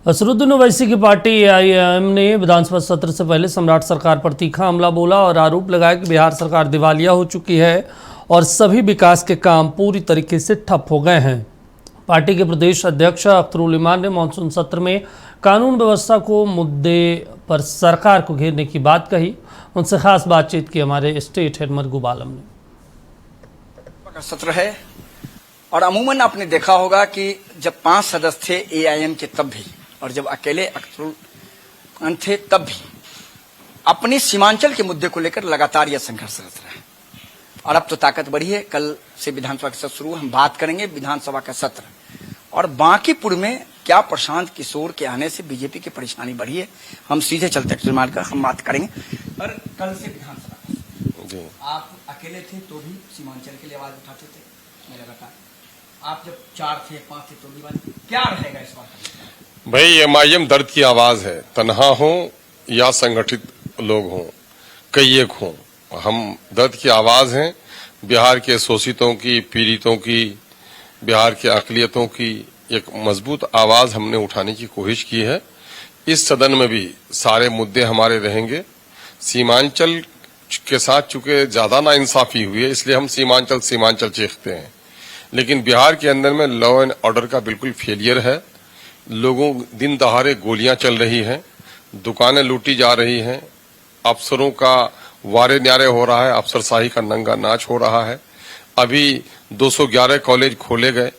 असरुद्दीन ओवैसी की party AIM ने विधानसभा सत्र से पहले सम्राट सरकार पर तीखा हमला बोला और आरोप लगाया कि बिहार सरकार दिवालिया हो चुकी है और सभी विकास के काम पूरी तरीके से ठप हो गए हैं। पार्टी के प्रदेश अध्यक्ष अख्तरुल ईमान ने मानसून सत्र में कानून व्यवस्था को मुद्दे पर सरकार को घेरने की बात कही। उनसे खास बातचीत की हमारे स्टेट हेड मरगूब आलम ने। सत्र है और अमूमन आपने देखा होगा कि जब 5 सदस्य थे एआईएम के तब भी, और जब अकेले अख्तरुल थे तब भी अपने सीमांचल के मुद्दे को लेकर लगातार यह संघर्षरत रहे। और अब तो ताकत बढ़ी है। कल से विधानसभा का सत्र शुरू, हम बात करेंगे विधानसभा का सत्र और बांकीपुर में क्या प्रशांत किशोर के आने से बीजेपी की परेशानी बढ़ी है। हम सीधे चलते का हम बात करेंगे। और कल से विधानसभा आप अकेले थे तो भी सीमांचल के लिए आवाज उठाते थे, मैं लगातार आप जब 4 थे 5 थे तो भी बात, क्या रहेगा इस बात? भाई एमआईएम दर्द की आवाज है, तन्हा हो या संगठित लोग हों, कई एक हों, हम दर्द की आवाज हैं। बिहार के शोषितों की, पीड़ितों की, बिहार के अकलियतों की एक मजबूत आवाज हमने उठाने की कोशिश की है। इस सदन में भी सारे मुद्दे हमारे रहेंगे। सीमांचल के साथ चूंकि ज्यादा नाइंसाफी हुई है, इसलिए हम सीमांचल चीखते हैं, लेकिन बिहार के अंदर में लॉ एंड ऑर्डर का बिल्कुल फेलियर है। लोगों दिन दहाड़े गोलियां चल रही हैं, दुकानें लूटी जा रही हैं, अफसरों का वारे न्यारे हो रहा है, अफसरशाही का नंगा नाच हो रहा है। अभी 211 कॉलेज खोले गए,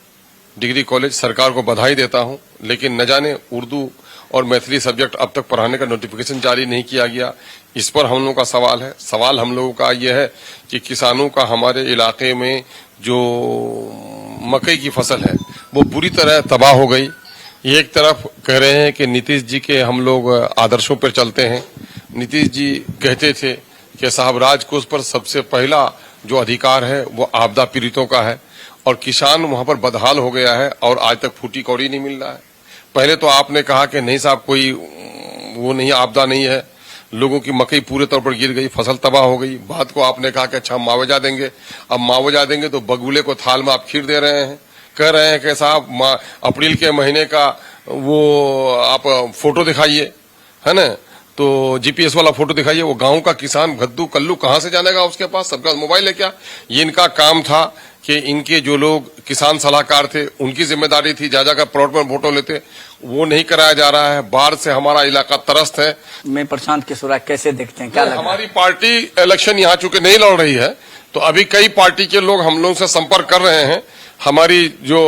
डिग्री कॉलेज। सरकार को बधाई देता हूं, लेकिन न जाने उर्दू और मैथिली सब्जेक्ट अब तक पढ़ाने का नोटिफिकेशन जारी नहीं किया गया। इस पर हम लोगों का सवाल है। सवाल हम लोगों का यह है कि किसानों का हमारे इलाके में जो मकई की फसल है वो बुरी तरह तबाह हो गई। एक तरफ कह रहे हैं कि नीतीश जी के हम लोग आदर्शों पर चलते हैं। नीतीश जी कहते थे कि साहब राजकोष पर सबसे पहला जो अधिकार है वो आपदा पीड़ितों का है, और किसान वहां पर बदहाल हो गया है और आज तक फूटी कौड़ी नहीं मिल रहा है। पहले तो आपने कहा कि नहीं साहब कोई वो नहीं, आपदा नहीं है, लोगों की मकई पूरे तौर पर गिर गई, फसल तबाह हो गई। बाद को आपने कहा कि अच्छा मुआवजा देंगे। अब मुआवजा देंगे तो बगुले को थाल में आप खीर दे रहे हैं। कह रहे हैं कि साहब अप्रैल के महीने का वो आप फोटो दिखाइए, है ना, तो जीपीएस वाला फोटो दिखाइए। वो गांव का किसान गद्दू कल्लू कहां से जानेगा, उसके पास सबका मोबाइल है क्या? ये इनका काम था कि इनके जो लोग किसान सलाहकार थे उनकी जिम्मेदारी थी, जा जाकर प्लॉट में फोटो लेते, वो नहीं कराया जा रहा है। बाढ़ से हमारा इलाका त्रस्त है। मैं प्रशांत किशोर कैसे देखते हैं, क्या लगा? हमारी पार्टी इलेक्शन यहाँ चूंकि नहीं लड़ रही है, तो अभी कई पार्टी के लोग हम लोगों से संपर्क कर रहे हैं। हमारी जो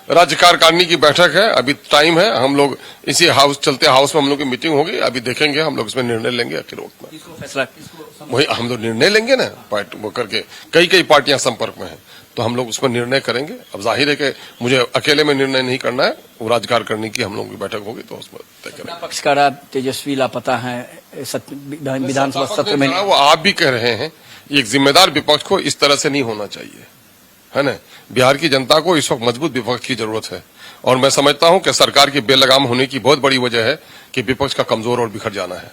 राज्य कार्यकारिणी की बैठक है, अभी टाइम है, हम लोग इसी चलते हाउस में हम लोग की मीटिंग होगी, अभी देखेंगे, हम लोग इसमें निर्णय लेंगे। आखिर वक्त में वही हम लोग निर्णय लेंगे ना, पार्टी वो करके कई पार्टियां संपर्क में हैं, तो हम लोग उस पर निर्णय करेंगे। अब जाहिर है कि मुझे अकेले में निर्णय नहीं करना है, वो राज्य कार्यकारिणी की हम लोगों की बैठक होगी तो उसमें तय करेंगे। पक्ष का तेजस्वी लापता है विधानसभा सत्र में, वो आप भी कह रहे हैं। एक जिम्मेदार विपक्ष को इस तरह से नहीं होना चाहिए, है ना। बिहार की जनता को इस वक्त मजबूत विपक्ष की जरूरत है, और मैं समझता हूं कि सरकार की बेलगाम होने की बहुत बड़ी वजह है कि विपक्ष का कमजोर और बिखर जाना है।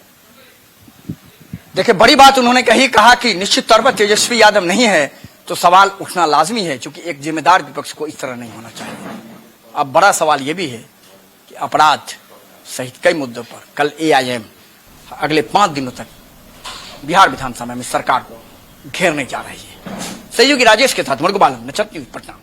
देखिए, बड़ी बात उन्होंने कहा कि निश्चित तौर पर तेजस्वी यादव नहीं है तो सवाल उठना लाजमी है, क्योंकि एक जिम्मेदार विपक्ष को इस तरह नहीं होना चाहिए। अब बड़ा सवाल यह भी है कि अपराध सहित कई मुद्दों पर कल एआईएम अगले 5 दिनों तक बिहार विधानसभा में सरकार को घेरने जा रही है। सहयोगी राजेश के साथ मरगूब आलम, नचत न्यूज़, पटना।